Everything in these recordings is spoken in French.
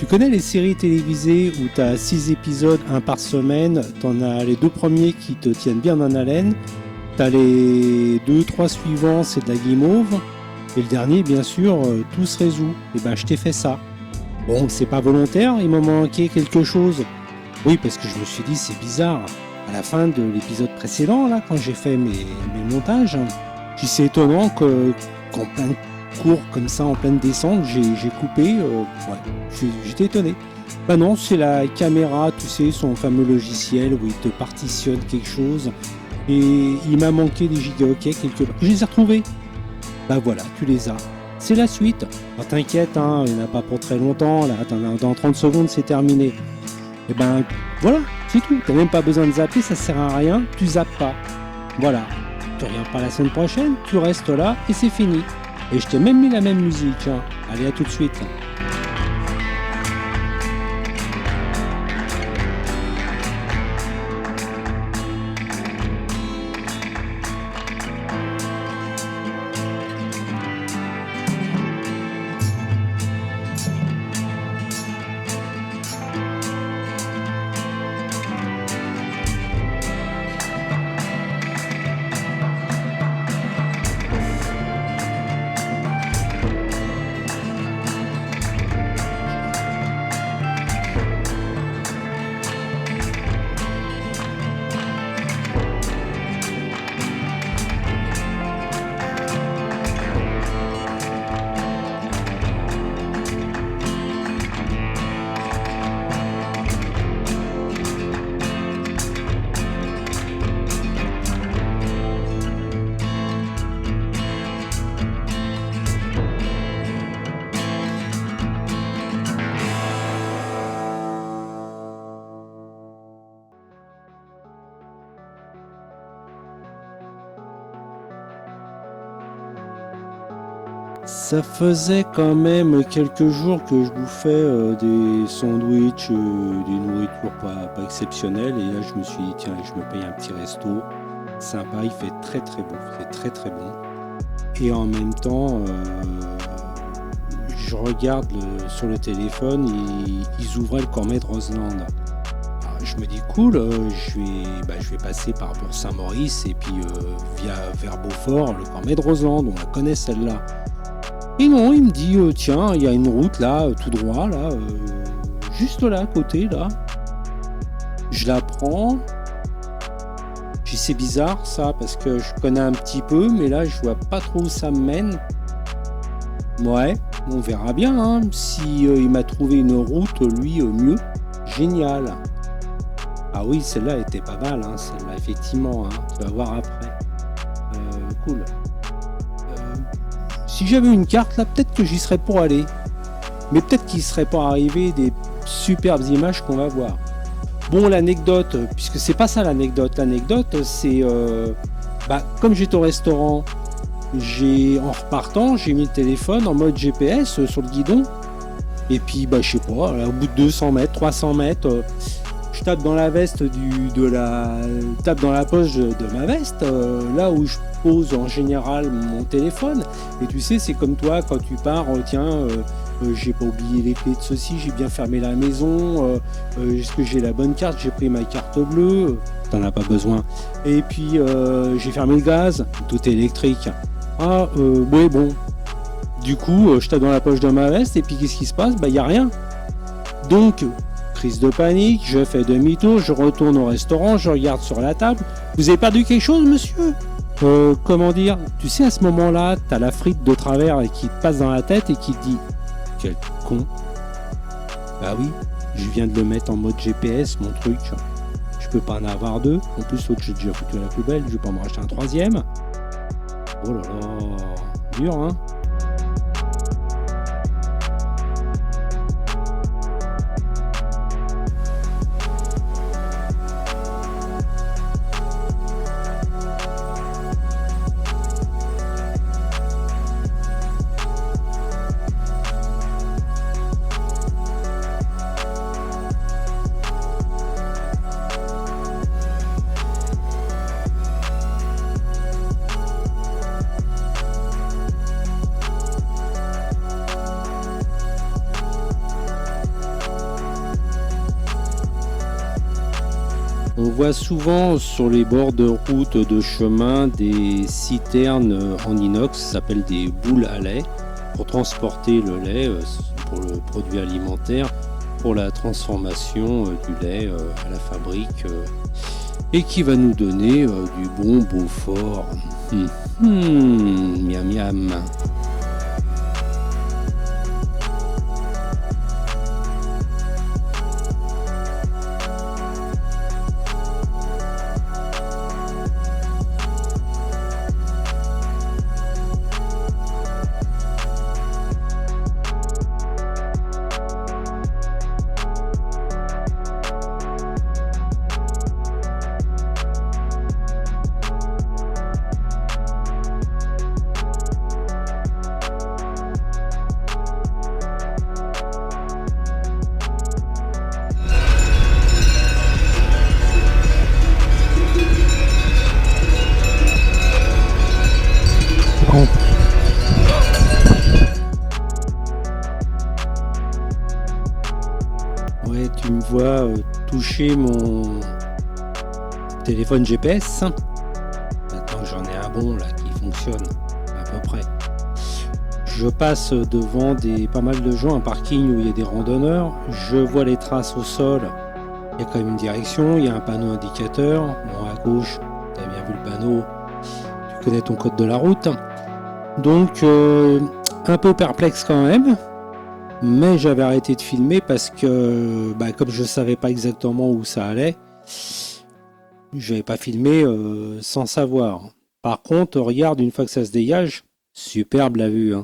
Tu connais les séries télévisées où tu as 6 épisodes, un par semaine, t'en as les 2 premiers qui te tiennent bien en haleine, t'as les 2-3 suivants, c'est de la guimauve, et le dernier, bien sûr, tout se résout. Et ben, je t'ai fait ça. Bon, c'est pas volontaire, il m'a manqué quelque chose. Oui, parce que je me suis dit, c'est bizarre. À la fin de l'épisode précédent, là, quand j'ai fait mes montages, j'ai dit, c'est étonnant qu'en plein cours comme ça, en pleine descente, j'ai coupé. J'étais étonné. Bah non, c'est la caméra, tu sais, son fameux logiciel où il te partitionne quelque chose. Et il m'a manqué des gigaoctets quelque part. Je les ai retrouvés. Bah voilà, tu les as. C'est la suite. Bah, t'inquiète, hein, il n'y en a pas pour très longtemps. Là, dans 30 secondes, c'est terminé. Et ben voilà, c'est tout. T'as même pas besoin de zapper, ça sert à rien. Tu zappes pas. Voilà. Tu reviens pas la semaine prochaine, tu restes là et c'est fini. Et je t'ai même mis la même musique. Hein. Allez, à tout de suite. Ça faisait quand même quelques jours que je bouffais des sandwichs, des nourritures pas exceptionnelles. Et là, je me suis dit, tiens, je me paye un petit resto. Sympa, il fait très très bon. C'est très très bon. Et en même temps, je regarde sur le téléphone, ils ouvraient le Cormet de Roseland. Alors, je me dis, cool, je vais passer par Bourg-Saint-Maurice et puis vers Beaufort, le Cormet de Roseland. On la connaît celle-là. Et non, il me dit, tiens, il y a une route là, tout droit, là, juste là, à côté, là. Je la prends. Je dis, c'est bizarre ça, parce que je connais un petit peu, mais là, je vois pas trop où ça me mène. Ouais, on verra bien, hein, si il m'a trouvé une route, lui, mieux. Génial. Ah oui, celle-là était pas mal, hein, celle-là, effectivement, hein, tu vas voir après. Cool. Si j'avais une carte là, peut-être que j'y serais pour aller. Mais peut-être qu'il serait pas arrivé des superbes images qu'on va voir. Bon, l'anecdote, puisque c'est pas ça l'anecdote. L'anecdote, c'est comme j'étais au restaurant, en repartant, j'ai mis le téléphone en mode GPS sur le guidon. Et puis, je sais pas, au bout de 200 mètres, 300 mètres, je tape dans la veste tape dans la poche de ma veste, là où je pose en général mon téléphone. Et tu sais, c'est comme toi quand tu pars, j'ai pas oublié les clés de ceci, j'ai bien fermé la maison, est-ce que j'ai la bonne carte, j'ai pris ma carte bleue, t'en as pas besoin. Et puis j'ai fermé le gaz, tout est électrique. Oui, bon. Du coup, je tape dans la poche de ma veste et puis qu'est-ce qui se passe ? Y a rien. Donc, crise de panique, je fais demi-tour, je retourne au restaurant, je regarde sur la table. Vous avez perdu quelque chose, monsieur ? Comment dire ? Tu sais, à ce moment-là, t'as la frite de travers et qui te passe dans la tête et qui te dit « Quel con !» Bah oui, je viens de le mettre en mode GPS, mon truc. Je peux pas en avoir deux. En plus, l'autre, j'ai déjà foutu à la poubelle, je vais pas me racheter un troisième. Oh là là, dur, hein ? On voit souvent sur les bords de route, de chemin, des citernes en inox, ça s'appelle des boules à lait, pour transporter le lait, pour le produit alimentaire, pour la transformation du lait à la fabrique, et qui va nous donner du bon Beaufort. Miam miam. Ouais, tu me vois toucher mon téléphone GPS. Maintenant j'en ai un bon là qui fonctionne à peu près. Je passe devant pas mal de gens, un parking où il y a des randonneurs. Je vois les traces au sol. Il y a quand même une direction, il y a un panneau indicateur. Bon, à gauche, tu as bien vu le panneau. Tu connais ton code de la route. Donc un peu perplexe quand même. Mais j'avais arrêté de filmer parce que comme je savais pas exactement où ça allait, je n'avais pas filmé sans savoir. Par contre, regarde, une fois que ça se dégage, superbe la vue.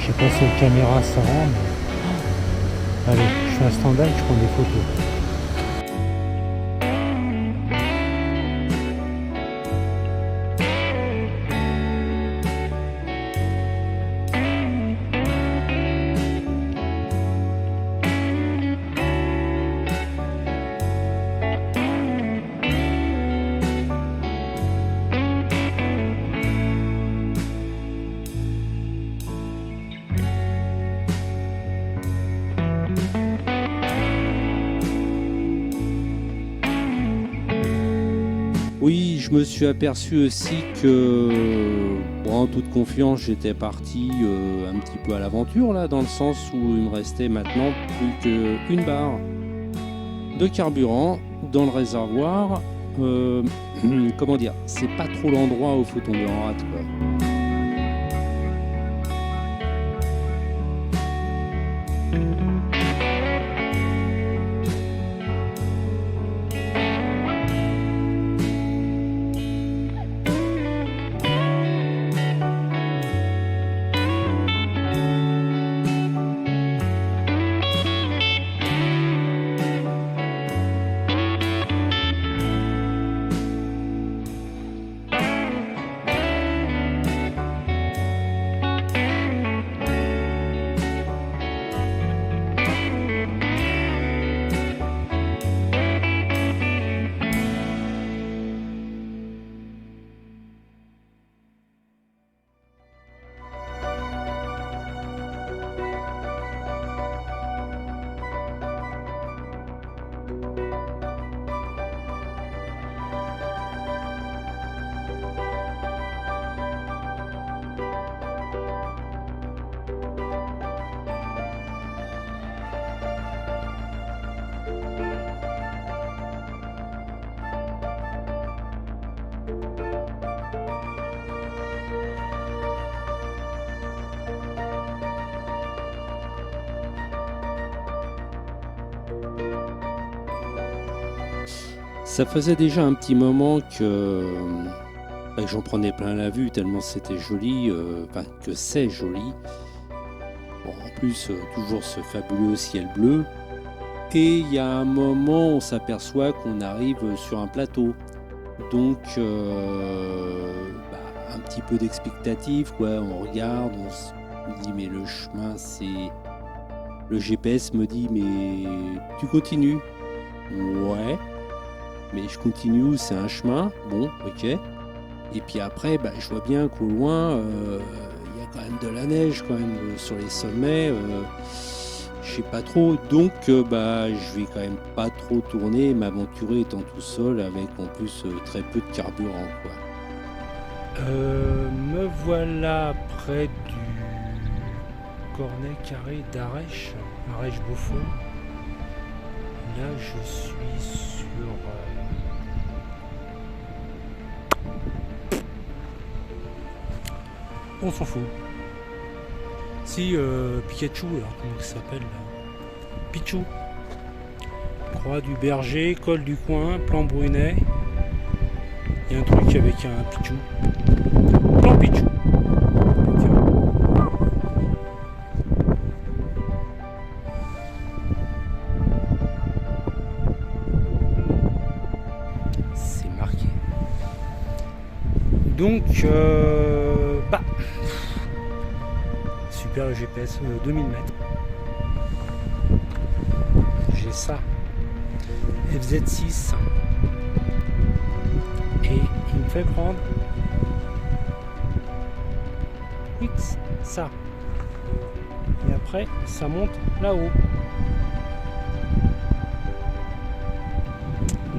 sais pas si la caméra ça rend, mais... Allez, je fais un stand-by, je prends des photos. Oui, je me suis aperçu aussi que, bon, en toute confiance, j'étais parti un petit peu à l'aventure, là, dans le sens où il me restait maintenant plus qu'une barre de carburant dans le réservoir. Euh, comment dire, c'est pas trop l'endroit où il faut tomber en rate, quoi. Ça faisait déjà un petit moment que j'en prenais plein la vue tellement c'était joli, enfin que c'est joli. Bon, en plus, toujours ce fabuleux ciel bleu. Et il y a un moment, on s'aperçoit qu'on arrive sur un plateau. Donc, un petit peu d'expectative, quoi. On regarde, on se dit, mais le chemin, c'est... Le GPS me dit, mais tu continues? Ouais. Mais je continue, c'est un chemin, bon, ok. Et puis après, je vois bien qu'au loin, il y a quand même de la neige quand même sur les sommets. Je sais pas trop, donc je vais quand même pas trop tourner, m'aventurer étant tout seul avec en plus très peu de carburant, quoi. Me voilà près du cornet carré d'Arèche, Arèche-Beaufort. Là, je suis sur... On s'en fout. Si, Pikachu, alors comment il s'appelle là? Pichou. Croix du Berger, col du Coin, plan Brunet. Il y a un truc avec un Pichou. Plan Pichou. C'est marqué. Donc, super le GPS, 2000 mètres. J'ai ça. FZ6. Et il me fait prendre X, ça. Et après, ça monte là-haut.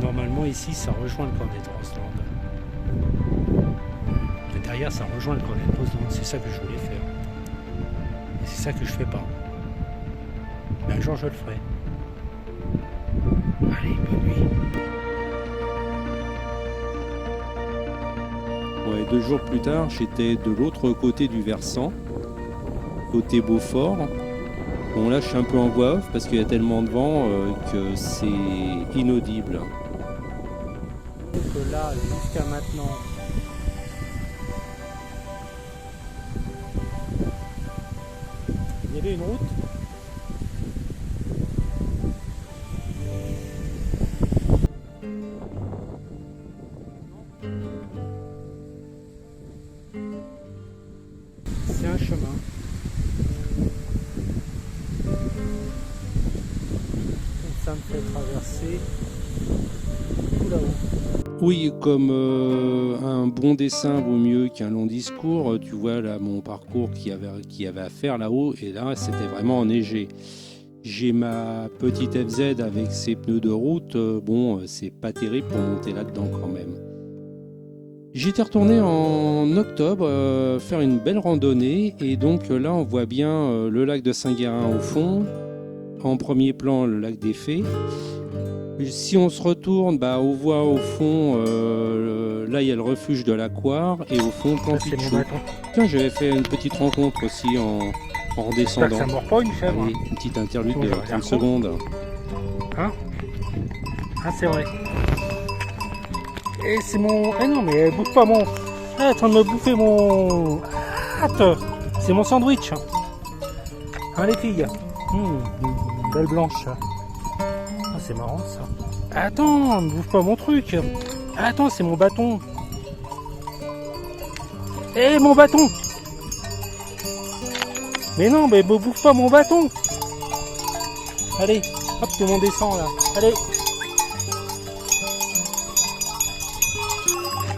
Normalement, ici, ça rejoint le cornet de Rosland. Mais derrière, ça rejoint le cornet de Rosland. C'est ça que je voulais faire. Et c'est ça que je fais pas. Mais un jour, je le ferai. Allez, bonne nuit. Ouais, 2 jours plus tard, j'étais de l'autre côté du versant, côté Beaufort. Bon, là, je suis un peu en voix off parce qu'il y a tellement de vent que c'est inaudible. Que là, jusqu'à maintenant, il y avait une route. C'est un chemin. Ça me fait traverser tout là-haut. Oui, comme un bon dessin vaut mieux qu'un long discours, tu vois là mon parcours qu'il y avait à faire là-haut, et là c'était vraiment enneigé. J'ai ma petite FZ avec ses pneus de route, c'est pas terrible pour monter là-dedans quand même. J'étais retourné en octobre faire une belle randonnée et donc là on voit bien le lac de Saint-Guérin au fond, en premier plan le lac des Fées. Si on se retourne, on voit au fond, là il y a le refuge de l'Aquar et au fond Plan Ça, c'est mon Pichou. bâton. Tiens, j'avais fait une petite rencontre aussi en J'espère que redescendant. ça mord pas une chèvre. Allez, une petite interlude Sinon, de j'aurais 30 l'air con. secondes. Hein? Ah, c'est vrai. Et c'est mon... Eh non, mais bouffe pas mon... Ah, elle est en train de me bouffer mon... Hâte. C'est mon sandwich. Hein, les filles? Belle blanche. Ah, c'est marrant, ça. Attends, ne bouffe pas mon truc. Attends, c'est mon bâton. Eh, mon bâton! Mais non, mais me bouffe pas mon bâton! Allez, hop, tout le monde descend là. Allez!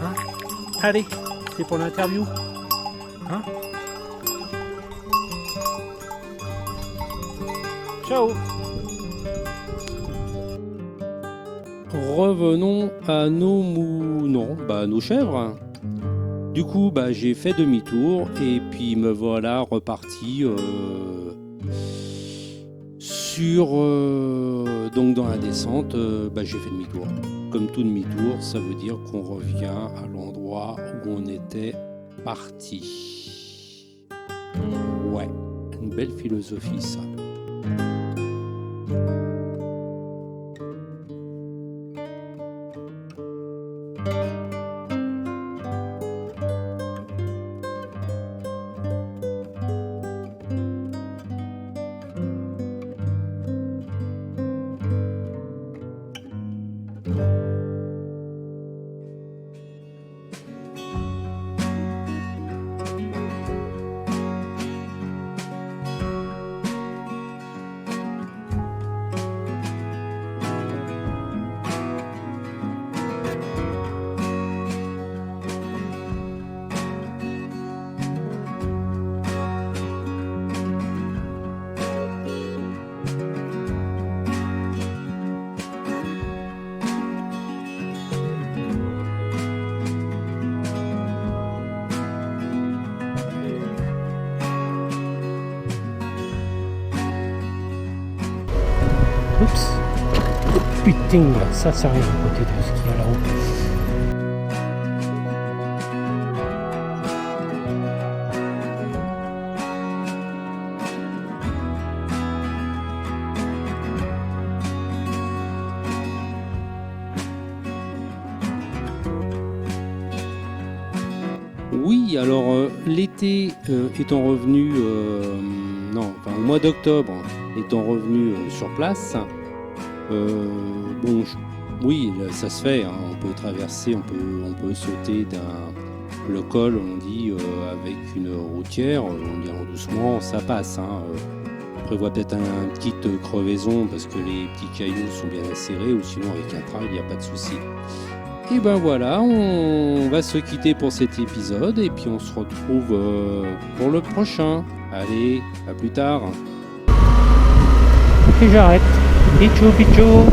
Hein? Allez, c'est pour l'interview. Hein? Ciao! Revenons à nos chèvres. Du coup, j'ai fait demi-tour et puis me voilà reparti donc dans la descente. J'ai fait demi-tour. Comme tout demi-tour, ça veut dire qu'on revient à l'endroit où on était parti. Ouais, une belle philosophie ça. Oups! Putain, ça c'est rien à côté de ce qu'il y a là-haut. Oui, alors l'été étant revenu, au mois d'octobre étant revenu sur place, oui, là, ça se fait, hein, on peut traverser, on peut sauter le col, on dit, avec une routière, on y allant doucement, ça passe. On prévoit peut-être une petite crevaison parce que les petits cailloux sont bien acérés, ou sinon avec un trail, il n'y a pas de souci. Et ben voilà, on va se quitter pour cet épisode et puis on se retrouve pour le prochain. Allez, à plus tard. Ok, j'arrête. Pichou, pichou.